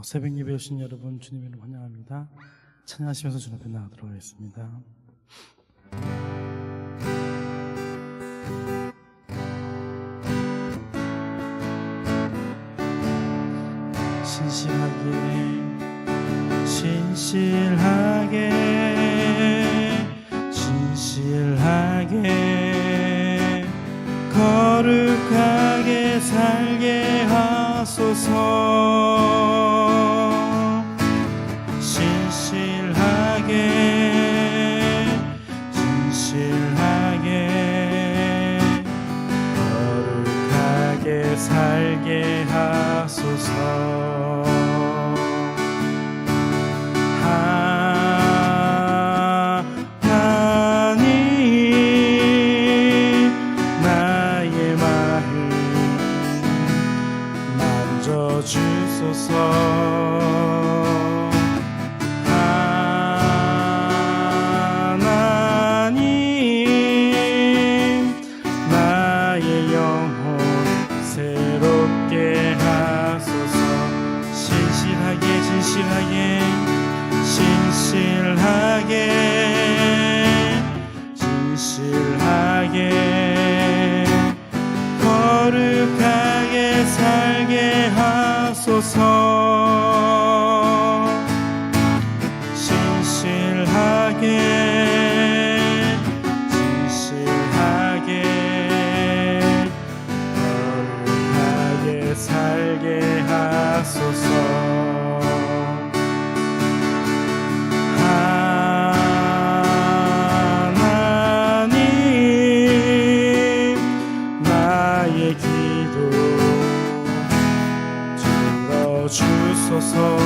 새벽 예배 오신 여러분 주님 이름 환영합니다. 찬양하시면서 주님 앞에 나가도록 하겠습니다. 신실하게 거룩하게 살게 하소서. 신실하게 거룩하게 살게 하소서. 하나님 나의 마음 만져주소서. 신실하게 거룩하게 살게 하소서. 신실하게 거룩하게 살게 하소서. 주소서.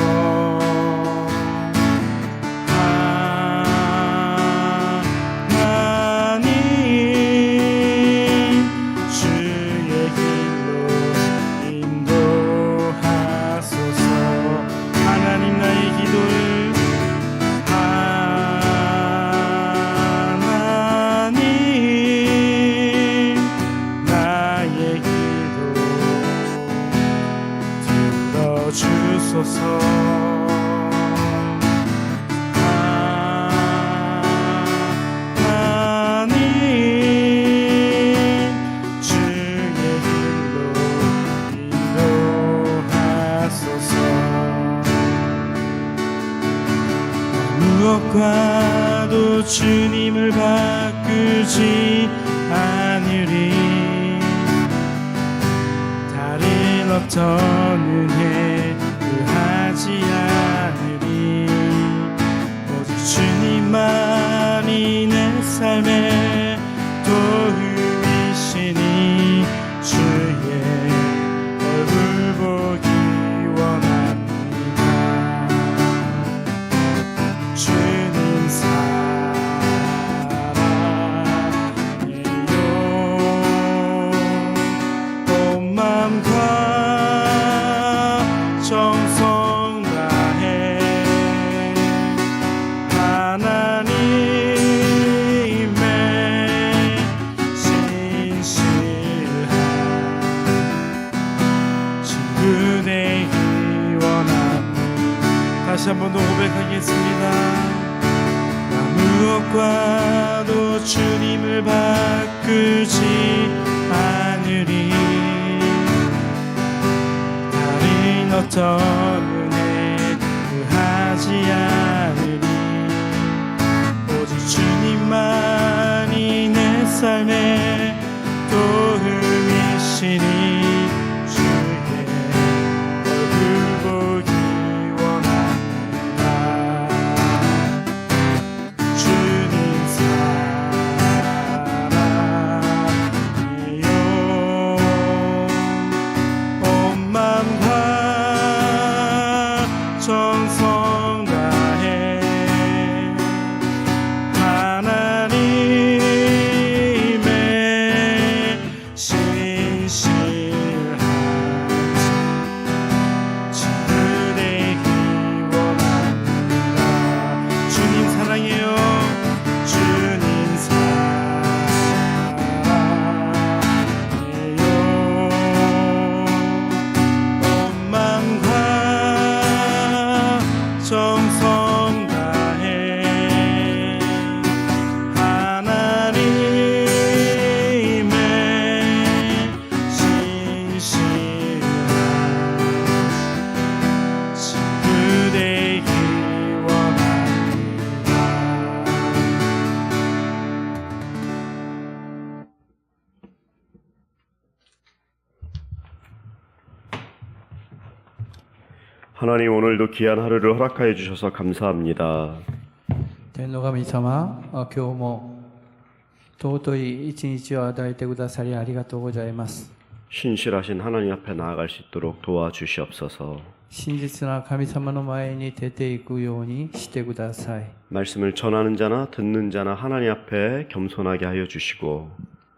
하나님 주의 길로 인도하소서. 하나님 나의 기도를 하나님 나의 기도 들어주소서. 무엇과도 주님을 바꾸지 않으리. 다른 어떤 은혜 구하지 않으리. 오직 주님만이 내 삶의 도움이시니 주의 얼굴 보기 원합니다. 주님 사랑해요. 온 마음과 정성 다해 하나님의 신실한 친구 되기 원합니다. 다시 한 번 더 고백하겠습니다. 무엇과도 주님을 바꾸지 않으리. 다른 어떤 은혜 구하지 않으리. 오직 주님만이 내 삶의 도움이시니 주의 얼굴 보기 원합니다. 주님 사랑해요. 온 마음과 정성 다해 하나님의 하나님 오늘도 귀한 하루를 허락하여 주셔서 감사합니다. 天の神様、今日も尊い一日を与えてくださりありがとうございます。 신실하신 하나님 앞에 나아갈 수 있도록 도와주시옵소서. 真実な神様の前に出ていくようにしてください。 말씀을 전하는 자나 듣는 자나 하나님 앞에 겸손하게 하여 주시고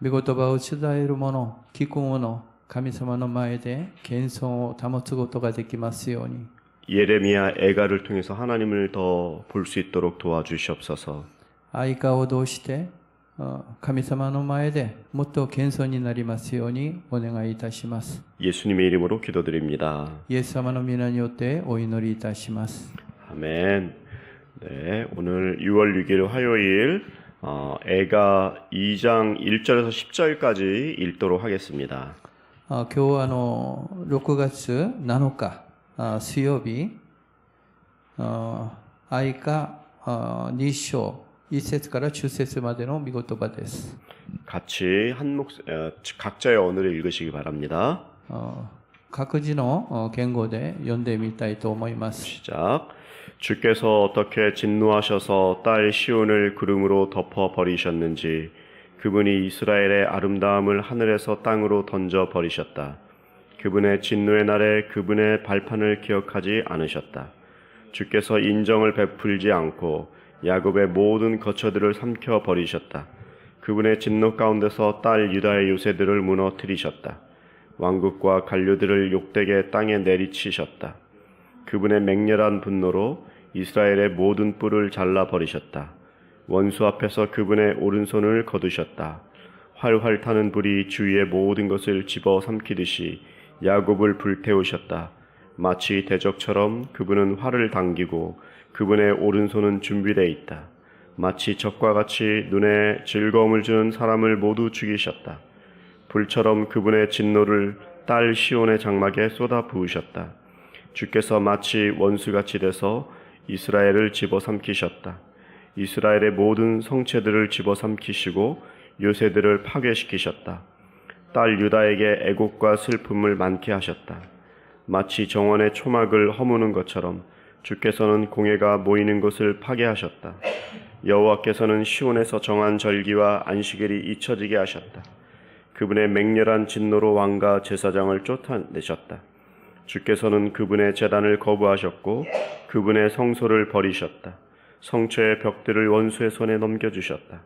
御言葉を伝える者、聞く者、神様の前で謙遜を保つことができますように。 예레미야 애가를 통해서 하나님을 더 볼 수 있도록 도와주시옵소서. 愛花を通して神様の前でもっと謙遜になりますようにお願いいたします。 예수님의 이름으로 기도드립니다. イエス様の皆によってお祈りいたします。 아멘. 네, 오늘 6월 6일 화요일 애가 2장 1절에서 10절까지 읽도록 하겠습니다. 今日は6月7日水曜日愛花2章1節から10節までの御言葉です。 같이 각자의 언어를 읽으시기 바랍니다. 各自の言語で読んでみたいと思います。 시작. 주께서 어떻게 진노하셔서 딸 시온을 구름으로 덮어 버리셨는지 그분이 이스라엘의 아름다움을 하늘에서 땅으로 던져 버리셨다. 그분의 진노의 날에 그분의 발판을 기억하지 않으셨다. 주께서 인정을 베풀지 않고 야곱의 모든 거처들을 삼켜 버리셨다. 그분의 진노 가운데서 딸 유다의 요새들을 무너뜨리셨다. 왕국과 관료들을 욕되게 땅에 내리치셨다. 그분의 맹렬한 분노로 이스라엘의 모든 뿔을 잘라 버리셨다. 원수 앞에서 그분의 오른손을 거두셨다. 활활 타는 불이 주위의 모든 것을 집어 삼키듯이 야곱을 불태우셨다. 마치 대적처럼 그분은 활을 당기고 그분의 오른손은 준비되어 있다. 마치 적과 같이 눈에 즐거움을 주는 사람을 모두 죽이셨다. 불처럼 그분의 진노를 딸 시온의 장막에 쏟아 부으셨다. 주께서 마치 원수같이 돼서 이스라엘을 집어삼키셨다. 이스라엘의 모든 성체들을 집어삼키시고 요새들을 파괴시키셨다. 딸 유다에게 애곡과 슬픔을 많게 하셨다. 마치 정원의 초막을 허무는 것처럼 주께서는 공회가 모이는 곳을 파괴하셨다. 여호와께서는 시온에서 정한 절기와 안식일이 잊혀지게 하셨다. 그분의 맹렬한 진노로 왕과 제사장을 쫓아내셨다. 주께서는 그분의 제단을 거부하셨고 그분의 성소를 버리셨다. 성처의 벽들을 원수의 손에 넘겨주셨다.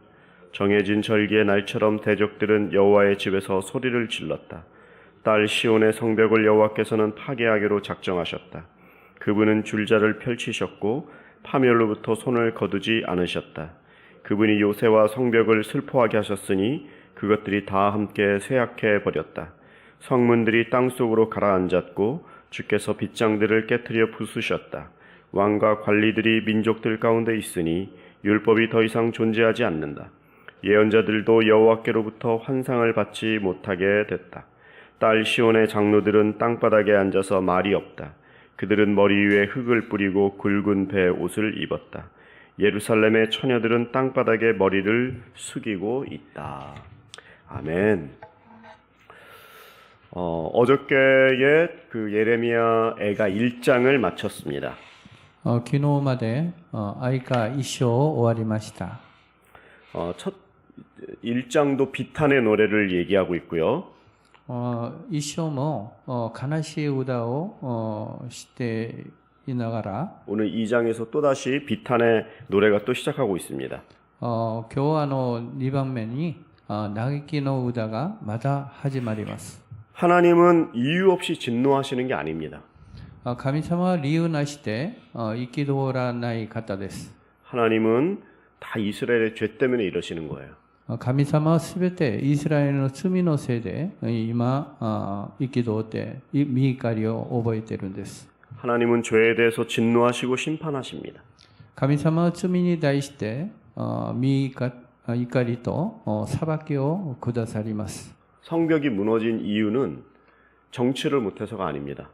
정해진 절기의 날처럼 대적들은 여호와의 집에서 소리를 질렀다. 딸 시온의 성벽을 여호와께서는 파괴하기로 작정하셨다. 그분은 줄자를 펼치셨고 파멸로부터 손을 거두지 않으셨다. 그분이 요새와 성벽을 슬퍼하게 하셨으니 그것들이 다 함께 쇠약해 버렸다. 성문들이 땅속으로 가라앉았고 주께서 빗장들을 깨트려 부수셨다. 왕과 관리들이 민족들 가운데 있으니 율법이 더 이상 존재하지 않는다. 예언자들도 여호와께로부터 환상을 받지 못하게 됐다. 딸 시온의 장로들은 땅바닥에 앉아서 말이 없다. 그들은 머리 위에 흙을 뿌리고 굵은 배 옷을 입었다. 예루살렘의 처녀들은 땅바닥에 머리를 숙이고 있다. 아멘. 어저께에 그 예레미야 애가 1장을 마쳤습니다. 昨日まで愛花1章終わりました。 첫 1장도 비탄의 노래를 얘기하고 있고요. 1章も悲しい歌をしていながら 오늘 2장에서 또다시 비탄의 노래가 또 시작하고 있습니다. 今日は2番目に嘆きの歌がまた始まります。 하나님은 이유 없이 진노하시는 게 아닙니다. 神様は理由なしで憤らない方です。 하나님은 다 이스라엘의 죄 때문에 이러시는 거예요. 神様はすべてイスラエルの罪のせいで今憤って御怒りを覚えているんです。 하나님은 죄에 대해서 진노하시고 심판하십니다. 神様は罪に対して御怒りと裁きをくださります。 성벽이 무너진 이유는 정치를 못해서가 아닙니다.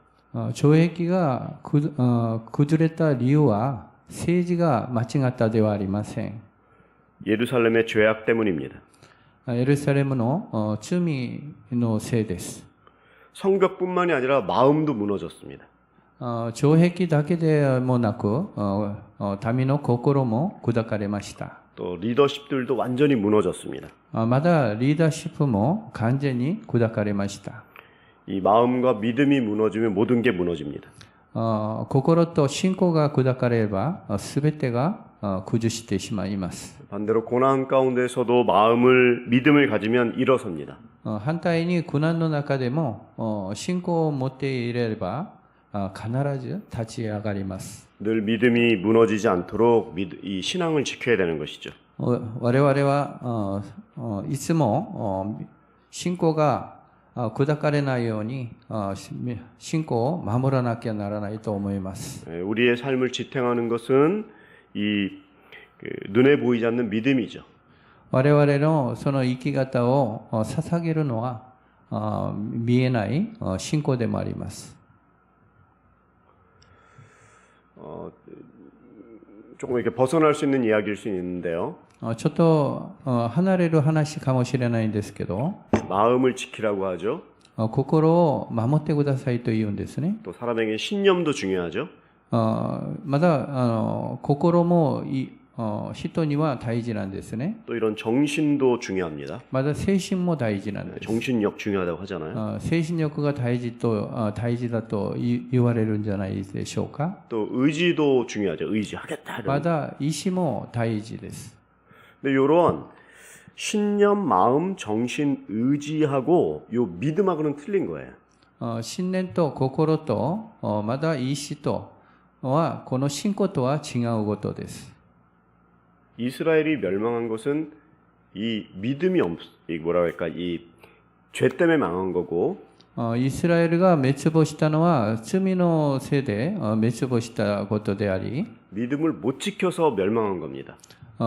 城壁が崩れた理由は政治が間違ったではありません。 예루살렘의 죄악 때문입니다. エルサレムの罪のせいです。 성벽뿐만이 아니라 마음도 무너졌습니다. 城壁だけでもなく、民の心も砕かれました。 또 리더십들도 완전히 무너졌습니다. まだリーダーシップも完全に砕かれました。 이 마음과 믿음이 무너지면 모든 게 무너집니다. 心と信仰が砕かれれば、すべてが崩してしまいます。 반대로 고난 가운데서도 마음을 믿음을 가지면 일어섭니다. 反対に苦難の中でも信仰を持っていれば必ず立ち上がります。 늘 믿음이 무너지지 않도록 이 신앙을 지켜야 되는 것이죠. 我々はいつも信仰が砕かれないように信仰を守らなきゃならないと思います。 우리의 삶을 지탱하는 것은 이 눈에 보이지 않는 믿음이죠. 我々のその生き方を捧げるのは見えない信仰でもあります。 조금 이렇게 벗어날 수 있는 이야기일 수 있는데요. ちょっと離れる話かもしれないんですけど、 마음을 지키라고 하죠. 心を守ってくださいと言うんですね。 또 사람에게 신념도 중요하죠. まだ心も人には大事なんですね。 또 이런 정신도 중요합니다. まだ精神も大事なんです。 정신력 중요하다고 하잖아요. 精神力が大事だと言われるんじゃないでしょうか。 또 의지도 중요하죠. 의지하겠다. まだ意志も大事です。 근데 이런 신념, 마음, 정신, 의지하고 요 믿음하고는 틀린 거예요. 信念と心とまだ意志とはこの信仰とは違うことです。 이스라엘이 멸망한 것은 이 믿음이 이 뭐라 할까 이 죄 때문에 망한 거고 イスラエルが滅亡したのは罪のせいで滅亡したことであり 믿음을 못 지켜서 멸망한 겁니다.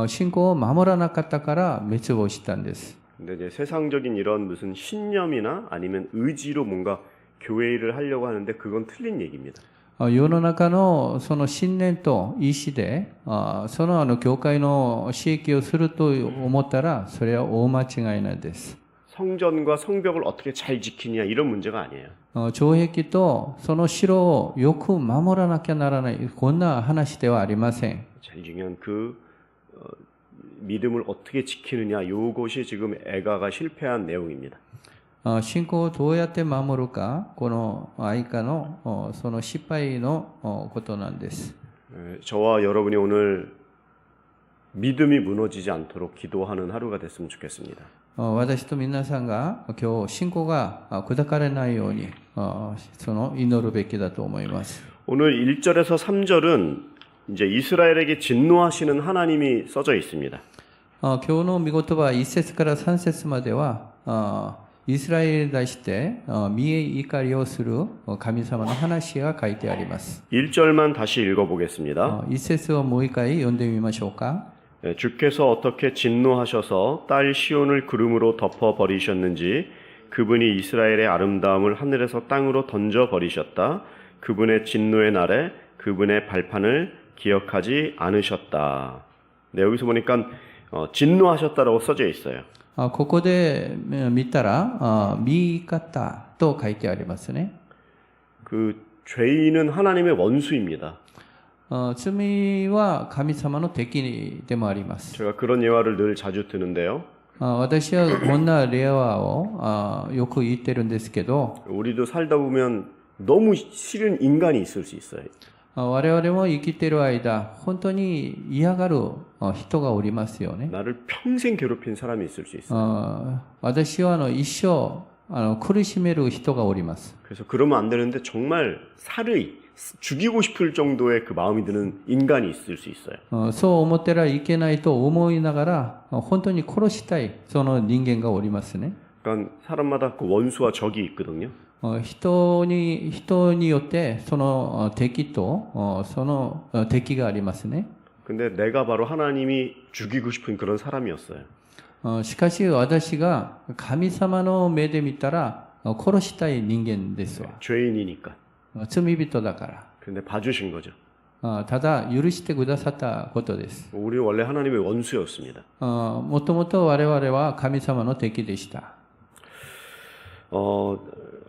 信仰を守らなかったから滅亡したんです。 근데 이제 세상적인 이런 무슨 신념이나 아니면 의지로 뭔가 교회 일을 하려고 하는데 그건 틀린 얘기입니다. 世の中のその信念と意志でその教会の刺激をすると思ったらそれは大間違いなんです。 성전과 성벽을 어떻게 잘 지키냐 이런 문제가 아니에요. 城壁とその城をよく守らなきゃならないこんな話ではありません。 제일 중요한 그 믿음을 어떻게 지키느냐 요것이 지금 애가가 실패한 내용입니다. 信仰をどうやって守るかこの愛花のその失敗のことなんです。 저와 여러분이 오늘 믿음이 무너지지 않도록 기도하는 하루가 됐으면 좋겠습니다. 私と皆さんが今日信仰が砕かれないようにその祈るべきだと思います。 오늘 1절에서 3절은 이제 이스라엘에게 진노하시는 하나님이 써져 있습니다. 今日の御言葉1節から3節まではイスラエルに対して見え怒りをする神様の話が書いてあります。 1절만 다시 읽어보겠습니다. 1節をもう一回読んでみましょうか。 주께서 어떻게 진노하셔서 딸 시온을 구름으로 덮어버리셨는지 그분이 이스라엘의 아름다움을 하늘에서 땅으로 던져버리셨다. 그분의 진노의 날에 그분의 발판을 기억하지 않으셨다. 네, 여기서 보니까 진노하셨다라고 써져 있어요. ここで見たら見方と書いてありますね。 그 죄인은 하나님의 원수입니다. 罪は神様の敵でもあります。 제가 그런 예화를 늘 자주 드는데요. 私はこんな例話をよく言ってるんですけど、 우리도 살다 보면 너무 싫은 인간이 있을 수 있어요. 我々も生きている間、本当に嫌がる人がおりますよね。 나를 평생 괴롭힌 사람이 있을 수 있어요. 私は一生苦しめる人がおります。 그래서 그러면 안 되는데 정말 죽이고 싶을 정도의 그 마음이 드는 인간이 있을 수 있어요. そう思ってらいけないと思いながら、本当に殺したいその人間がおりますね。 그러니까 사람마다 그 원수와 적이 있거든요. 人によってその敵とその敵がありますね。 근데 내가 바로 하나님이 죽이고 싶은 그런 사람이었어요. しかし私が神様の目で見たら殺したい人間ですわ。 죄인이니까. 罪人だから。 근데 봐주신 거죠. ただ許してくださったことです。 우리 원래 하나님의 원수였습니다. もともと我々は神様の敵でした。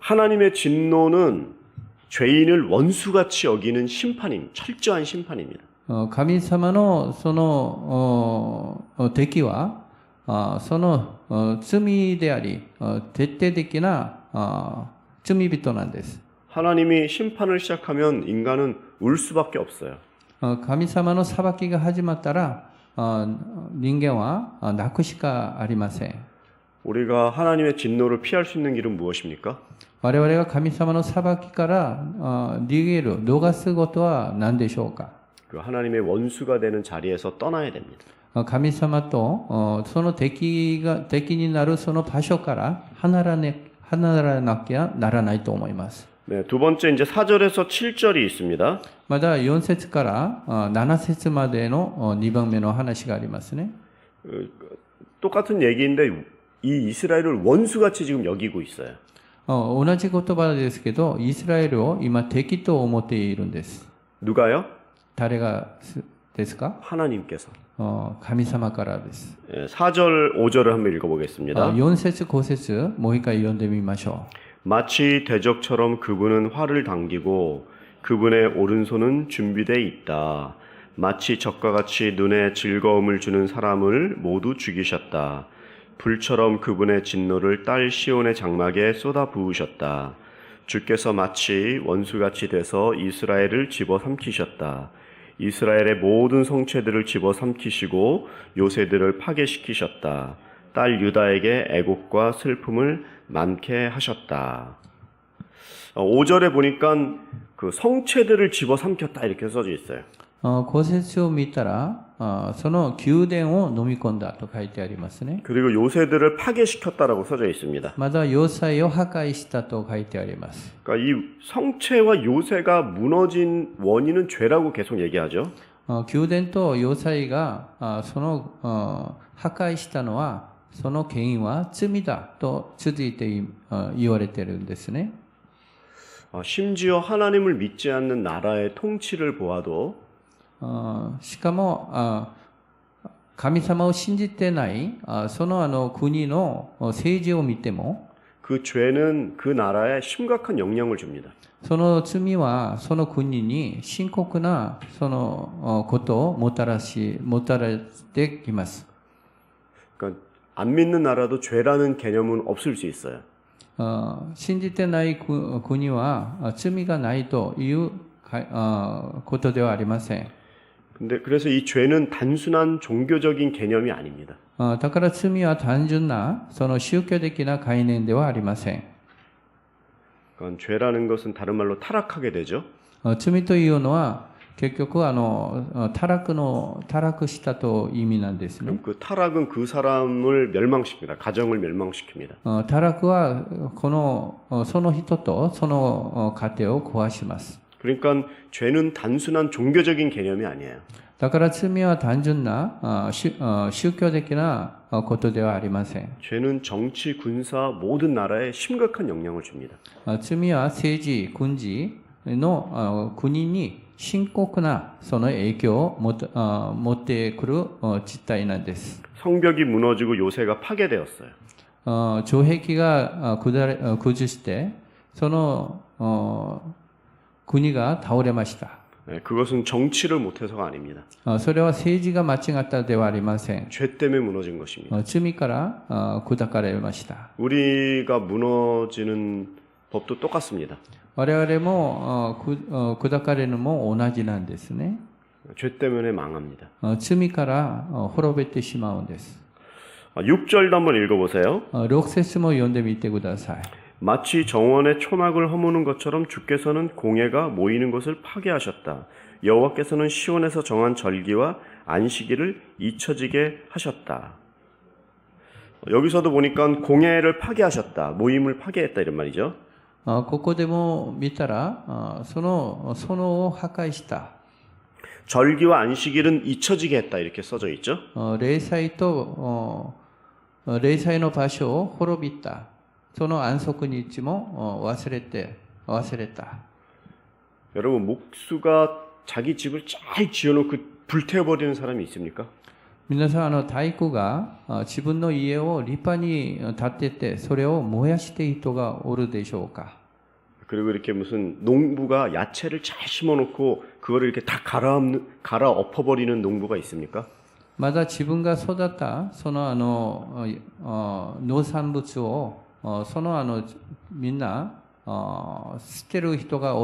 하나님의 진노는 죄인을 원수같이 여기는 심판입니다. 철저한 심판입니다. 神様のその敵はその罪であり徹底的な罪人なんです。 하나님이 심판을 시작하면 인간은 울 수밖에 없어요. 神様の裁きが始まったら人間は泣くしかありません。 우리가 하나님의 진노를 피할 수 있는 길은 무엇입니까? 我々が神様の裁きから逃げる、逃すことは何でしょうか。 그 하나님의 원수가 되는 자리에서 떠나야 됩니다. 神様とその敵になるその場所から離らなきゃならないと思います。 네, 두 번째 이제 4절에서 7절이 있습니다. まだ4節から7節までの2番目の話がありますね。 똑같은 얘기인데 이 이스라엘을 원수같이 지금 여기고 있어요. 同じ言葉ですけど、イスラエルを今敵と思っているんです。 누가요? 誰がですか？ 하나님께서. 神様からです。 4절, 5절을 한번 읽어보겠습니다. 4節、5節、もう一回読んでみましょう。 마치 대적처럼 그분은 활을 당기고 그분의 오른손은 준비되어 있다. 마치 적과 같이 눈에 즐거움을 주는 사람을 모두 죽이셨다. 불처럼 그분의 진노를 딸 시온의 장막에 쏟아 부으셨다. 주께서 마치 원수같이 돼서 이스라엘을 집어삼키셨다. 이스라엘의 모든 성체들을 집어삼키시고 요새들을 파괴시키셨다. 딸 유다에게 애곡과 슬픔을 많게 하셨다. 5절에 보니까 그 성체들을 집어삼켰다 이렇게 써져 있어요. 5節を見たらその宮殿を飲み込んだと書いてありますね。 그리고 요새들을 파괴시켰다라고 써져 있습니다. また要塞を破壊したと書いてあります。 그러니까 이 성체와 요새가 무너진 원인은 죄라고 계속 얘기하죠. 宮殿と要塞がその破壊したのはその原因は罪だと続いて言われているんですね。 심지어 하나님을 믿지 않는 나라의 통치를 보아도 しかも神様を信じてないその国の政治を見ても 그 죄는 그 na라에 심각한 영향을 줍니다. その罪はその国に深刻なそのことをもたらしてきます。 그러니까 안 믿는 나라도 죄라는 개념은 없을 수 있어요. 信じてない国は罪がないということではありません。 근데 그래서 이 죄는 단순한 종교적인 개념이 아닙니다. だから罪は単純なその宗教的な概念ではありません。 그러니까 죄라는 것은 다른 말로 타락하게 되죠. 罪というのは結局タラクしたという意味なんですね。 그 타락은 그 사람을 멸망시킵니다. 가정을 멸망시킵니다. タラクはその人とその家庭を壊します。 그러니까 죄는 단순한 종교적인 개념이 아니에요. だから罪は単純な宗教的なことではありません。 죄는 정치, 군사 모든 나라에 심각한 영향을 줍니다. 罪は政治、軍事の国に深刻なその影響を持ってくる実態なんです。 성벽이 무너지고 요새가 파괴되었어요. 城壁が崩してその国が倒れました。 네, 그것은 정치를 못해서가 아닙니다. それは政治が間違ったではありません。 죄 때문에 무너진 것입니다. 罪から砕かれました。 우리가 무너지는 법도 똑같습니다. 我々も砕かれるのも同じなんですね。 죄 때문에 망합니다. 罪から滅べてしまうんです。 6절도 한번 읽어보세요. 6節も読んでみてください。 마치 정원의 초막을 허무는 것처럼 주께서는 공회가 모이는 것을 파괴하셨다. 여호와께서는 시온에서 정한 절기와 안식일을 잊혀지게 하셨다. 여기서도 보니까 공회를 파괴하셨다. 모임을 파괴했다 이런 말이죠. ここでも見たらそのを破壊した。 절기와 안식일은 잊혀지게 했다 이렇게 써져 있죠. 礼祭の場所を滅びた。その安息日も忘れた。 여러분 목수가 자기 집을 잘 지어놓고 불태워버리는 사람이 있습니까? 皆さん大工が自分の家を立派に建ててそれを燃やしている人がおるでしょうか。 그리고 이렇게 무슨 농부가 야채를 잘 심어놓고 그거를 이렇게 다 갈아 엎어버리는 농부가 있습니까? まだ自分が育ったその農産物をそのみんな捨てる人が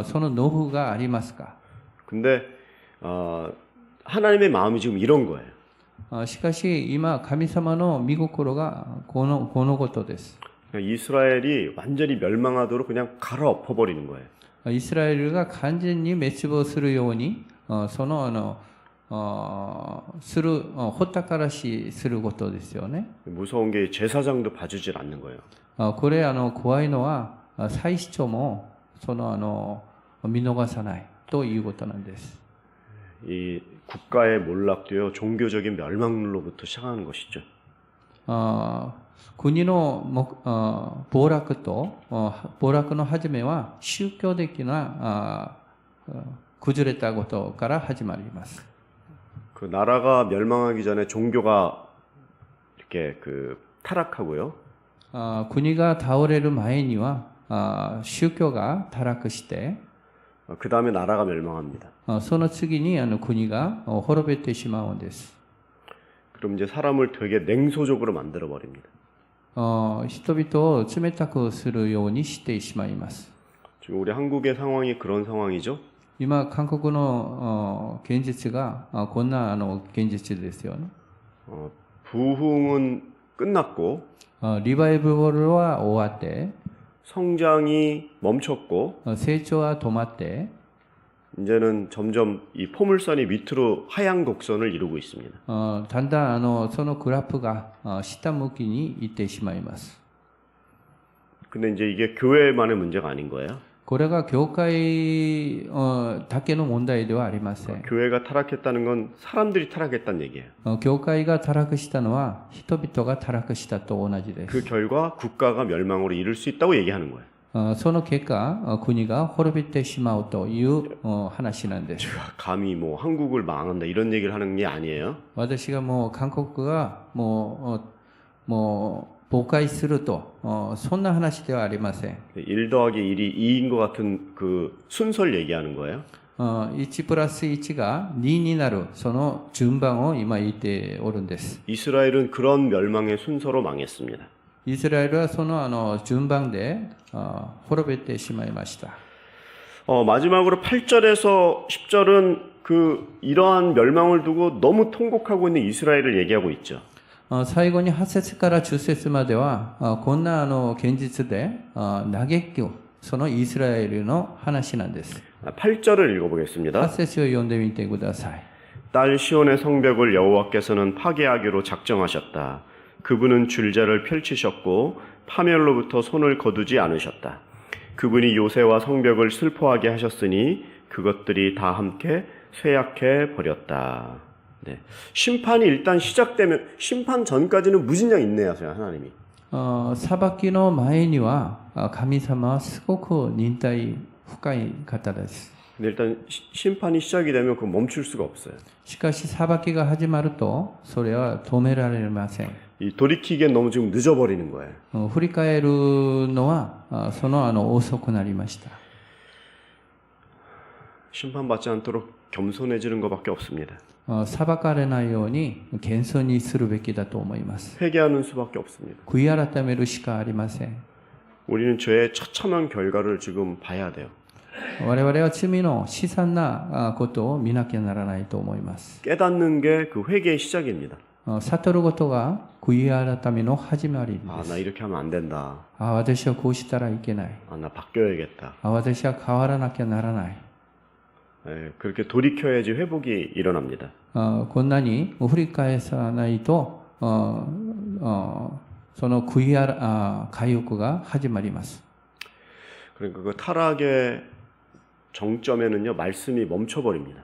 その農夫がありますか？ 근데 하나님의 마음이 지금 이런 거예요. しかし今神様の御心がこのことです。 이스라엘이 완전히 멸망하도록 그냥 갈아 엎어버리는 거예요. イスラエルが完全に滅亡するようにそのほったからしすることですよね。 무서운 게 제사장도 봐주질 않는 거예요. これ怖いのは祭司長もその見逃さないということなんです。 이 국가의 몰락도요 종교적인 멸망로부터 시작하는 것이죠. 国の暴落の始めは宗教的な崩れたことから始まります。 그 나라가 멸망하기 전에 종교가 이렇게 타락하고요. 国が倒れる前には宗教が堕落して 그 다음에 나라가 멸망합니다. その次に国が滅びてしまうんです。 그럼 이제 사람을 되게 냉소적으로 만들어 버립니다. 人々を冷たくするようにしてしまいます。 지금 우리 한국의 상황이 그런 상황이죠. 今韓国の現実がこんな現実ですよね。 부흥은 끝났고 リバイバルは終わって 성장이 멈췄고 成長は止まって 이제는 점점 이 포물선이 밑으로 하향 곡선을 이루고 있습니다. だんだんそのグラフが下向きに行ってしまいます。 근데 이제 이게 교회만의 문제가 아닌 거예요. これが教会だけの問題ではありません。 교회가 타락했다는 건 사람들이 타락했다는 얘기예요. 教会が堕落したのは人々が堕落したと同じで 그 す。 결과 국가가 멸망으로 이를 수 있다고 얘기하는 거예요. その結果、国が滅びてしまうという話なんです。 감히 뭐 한국을 망한다 이런 얘기를 하는 게 아니에요. 私がもう韓国がもう崩壊するとそんな話ではありません。 1 더하기 1이 2인 것 같은 그 순서를 얘기하는 거예요. 1プラス1が2になるその順番を今言っておるんです。 이스라엘은 그런 멸망의 순서로 망했습니다. イスラエルはその順番で滅びてしまいました。 마지막으로 8절에서 10절은 이러한 멸망을 두고 너무 통곡하고 있는 이스라엘을 얘기하고 있죠. 最後に8節から10節まではこんな現実で嘆きそのイスラエルの話なんです。 8절을 읽어보겠습니다. 8節を読んでみてください。 딸 시온의 성벽을 여호와께서는 파괴하기로 작정하셨다. 그분은 줄자를 펼치셨고 파멸로부터 손을 거두지 않으셨다. 그분이 요새와 성벽을 슬퍼하게 하셨으니 그것들이 다 함께 쇠약해 버렸다. 네. 심판이 일단 시작되면 심판 전까지는 무진장 인내하세요 하나님이. 裁きの前には神様はすごく忍耐深い方です。 근데 일단 심판이 시작이 되면 그건 멈출 수가 없어요. しかし裁きが始まるとそれは止められません。 이 돌이키기엔 너무 지금 늦어버리는 거예요. 振り返るのはその遅くなりました。 심판받지 않도록 겸손해지는 것밖에 없습니다. 裁かれないように謙遜にするべきだと思います。 회개하는 수밖에 없습니다. 悔い改めるしかありません。 우리는 죄의 처참한 결과를 지금 봐야 돼요. 我々は罪の悲惨なことを見なきゃならないと思います。 깨닫는 게 그 회개의 시작입니다. 悟ることが悔い改めの始まりで 아, す。 나 이렇게 하면 안 된다. 私はこうしたらいけない。 아, 나 바뀌어야겠다. 私は変わらなきゃならない。 그렇게 돌이켜야지 회복이 일어납니다. こんなに振り返さないとその回復が始まります。 그러니까 그 타락의 정점에는요 말씀이 멈춰버립니다.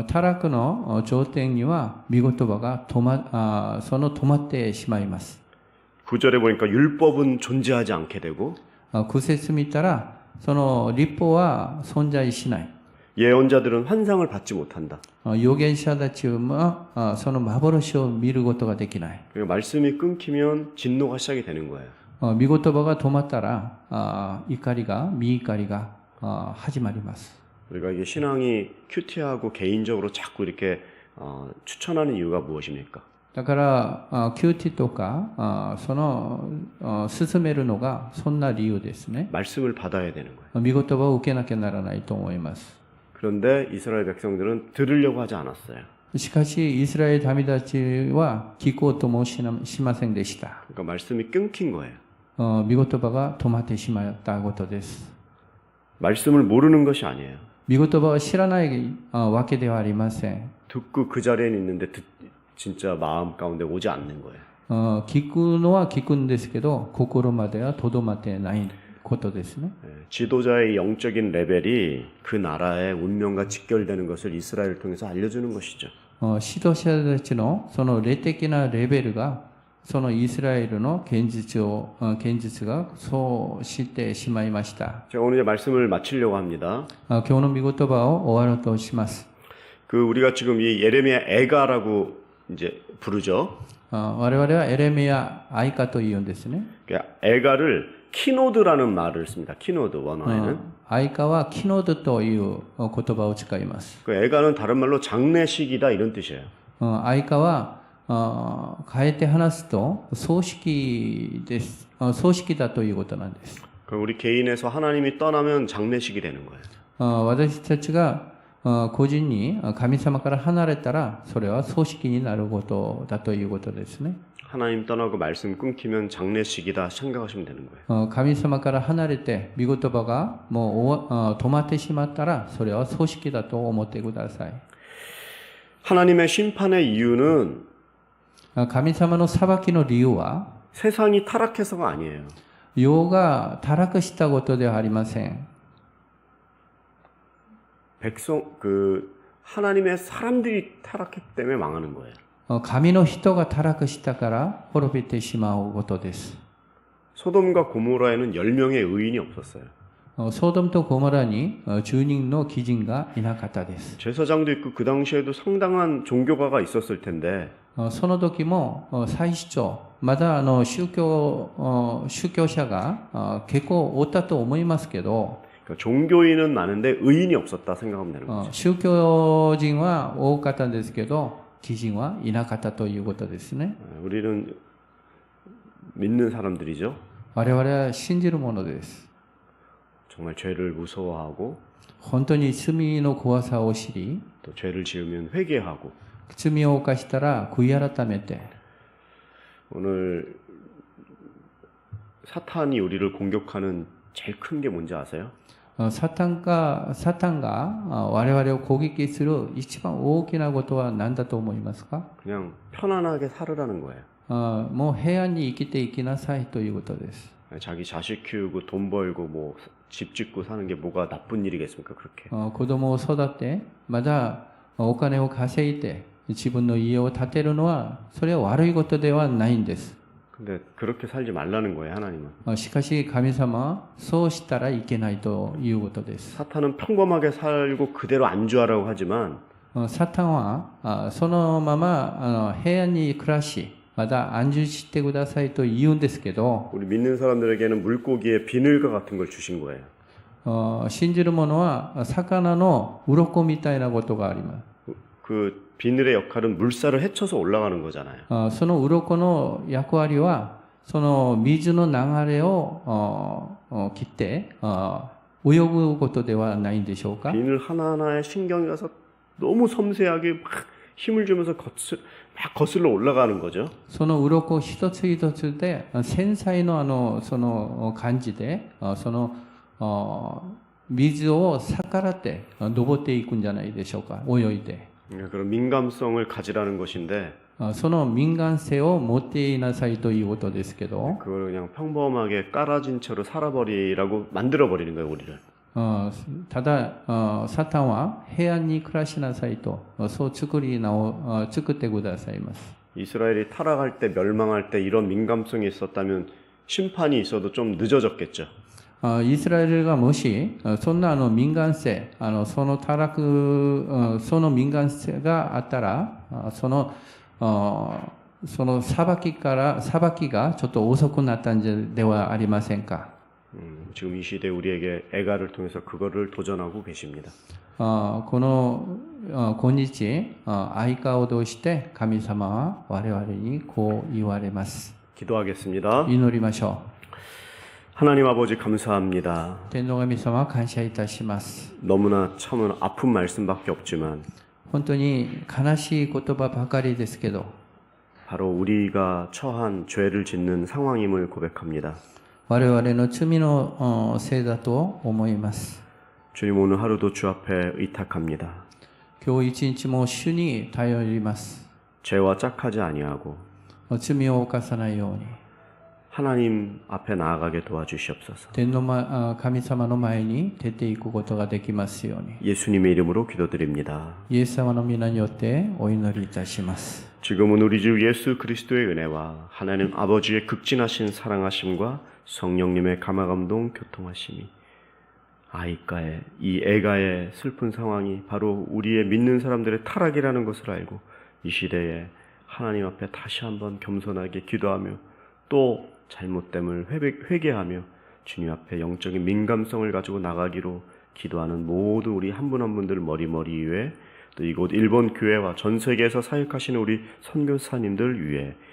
タラクの頂点には御言葉が止まってしまいます。 9절에 보니까 율법은 존재하지 않게 되고 9節見たらその律法は存在しない。 예언자들은 환상을 받지 못한다. 預言者たちはその幻を見ることができない。 그러니까 말씀이 끊기면 진노가 시작이 되는 거예요. 見言葉が止まったら、怒りが、見怒りが始まります。 우리가 이게 신앙이 큐티하고 개인적으로 자꾸 이렇게 추천하는 이유가 무엇입니까? だから、キューティとか、その、進めるのが、そんな理由ですね。 말씀을 받아야 되는 거예요. 見言葉を受けなきゃならないと思います。 그런데 이스라엘 백성들은 들으려고 하지 않았어요. しかし、イスラエル民たちは聞こうともしませんでした。 그러니까 말씀이 끊긴 거예요. 見言葉が止まってしまったことです。 말씀을 모르는 것이 아니에요. 見言葉を知らないわけではありません。 듣고 그 자리에 있는데 진짜 마음 가운데 오지 않는 거예요. 聞くのは聞くんですけど、心まではとどまってないことですね。 지도자의 영적인 레벨이 그 나라의 운명과 직결되는 것을 이스라엘을 통해서 알려주는 것이죠. 指導者たちのその霊的なレベルが、そのイスラエルの現実がそうしてしまいました。 제가 오늘 이제 말씀을 마치려고 합니다. 今日の御言葉を終わろうとします。 그 우리가 지금 이 예레미야 애가라고 이제 부르죠. 我々はエレミヤ愛歌と言うんですね。 그러니까 애가를 키노드라는 말을 씁니다. 키노드 원어에는. 愛歌はキノドという言葉を使います。 그 애가는 다른 말로 장례식이다 이런 뜻이에요. 愛歌は変えて話すと葬式です。葬式だということなんです。 그럼 우리 개인에서 하나님이 떠나면 장례식이 되는 거예요. 私たちが個人に神様から離れたらそれは葬式になることだということですね。 하나님 떠나고 말씀 끊기면 장례식이다 생각하시면 되는 거예요. 神様から離れて御言葉がもう止まってしまったらそれは葬式だと思ってください。 하나님의 심판의 이유는 神様の裁きの理由は 세상이 타락해서가 아니에요. 世が堕落したことではありません。 하나님의 사람들이 타락했기 때문에 망하는 거예요. 神の人が堕落したから滅びてしまうことです。 소돔과 고모라에는 10명의 의인이 없었어요. ソドムとゴモラに10人の貴人がいなかったです。 제사장도 있고 그 당시에도 상당한 종교가가 있었을 텐데 その時も祭司長、まだ宗教者が結構おったと思いますけど、 그러니까 종교인은 많은데 의인이 없었다 생각하면 되는 거죠. 宗教人は多かったんですけど、貴人はいなかったということですね。 우리는 믿는 사람들이죠. 我々は信じるものです。 정말 죄를 무서워하고 本当に罪の怖さを知り、 또 죄를 지으면 회개하고 罪を犯したら悔い改めて、 오늘 사탄이 우리를 공격하는 제일 큰 게 뭔지 아세요? サタンが我々を攻撃する一番大きなことは何だと思いますか？ 그냥 편안하게 살으라는 거예요. もう平安に生きていきなさいということです。 자기 자식 키우고 돈 벌고 뭐 집 짓고 사는 게 뭐가 나쁜 일이겠습니까? 그렇게. 子供を育て、まだお金を稼いで自分の家を建てるのはそれは悪いことではないんです。 근데 그렇게 살지 말라는 거예요, 하나님은. しかし神様はそうしたらいけないということです。 사탄은 평범하게 살고 그대로 안주하라고 하지만 サタンはそのまま平安に暮らし、まだ安住してくださいと言うんですけど、 우리 믿는 사람들에게는 물고기의 비늘과 같은 걸 주신 거예요. 信じる者は魚の鱗みたいなことがあります。 그 비늘의 역할은 물살을 헤쳐서 올라가는 거잖아요. その鱗の役割はその水の流れを切って泳ぐことではないんでしょうか。 비늘 하나하나에 신경이 가서 너무 섬세하게 막 힘을 주면서 막 거슬러 올라가는 거죠. その鱗一つ一つで繊細のその感じでその水を逆らって登っていくんじゃないでしょうか。泳いで。 그런 민감성을 가지라는 것인데 その敏感性を持っていなさいということですけど、 그걸 그냥 평범하게 깔아진 채로 살아버리라고 만들어버리는 거예요, 우리를. ただサタンは平安に暮らしなさいとそう作ってくださいます。 이스라엘이 타락할 때 멸망할 때 이런 민감성이 있었다면 심판이 있어도 좀 늦어졌겠죠. イスラエルがもしそんな敏感性その堕落その敏感性があったらそのその裁きがちょっと遅くなったんではありませんか。 지금 이 시대 우리에게 애가를 통해서 그거를 도전하고 계십니다. この今日相川を通して神様は我々にこう言われます。 기도하겠습니다. 祈りましょ 하나님 아버지 감사합니다. う。天皇神様感謝いたします。 너무나 참은 아픈 말씀밖에 없지만 本当に悲しい言葉ばかりですけど、 바로 우리가 처한 죄를 짓는 상황임을 고백합니다. 我々の罪のせいだと思います。 주님 오늘 하루도 주 앞에 의탁합니다. 今日一日も主に頼ります。 죄와 짝하지 아니하고 罪を犯さないように、 하나님 앞에 나아가게 도와주시옵소서. 天の神様の前に出ていくことができますように、 예수님의 이름으로 기도드립니다. イエス様の皆によってお祈りいたします。 지금은 우리 주 예수 그리스도의 은혜와 하나님 아버지의 극진하신 사랑하심과 성령님의 감화감동 교통하심이 아이가의 이 애가의 슬픈 상황이 바로 우리의 믿는 사람들의 타락이라는 것을 알고 이 시대에 하나님 앞에 다시 한번 겸손하게 기도하며 또 잘못됨을 회개하며 주님 앞에 영적인 민감성을 가지고 나가기로 기도하는 모든 우리 한 분 한 분들 머리 위에 또 이곳 일본 교회와 전 세계에서 사역하시는 우리 선교사님들 위해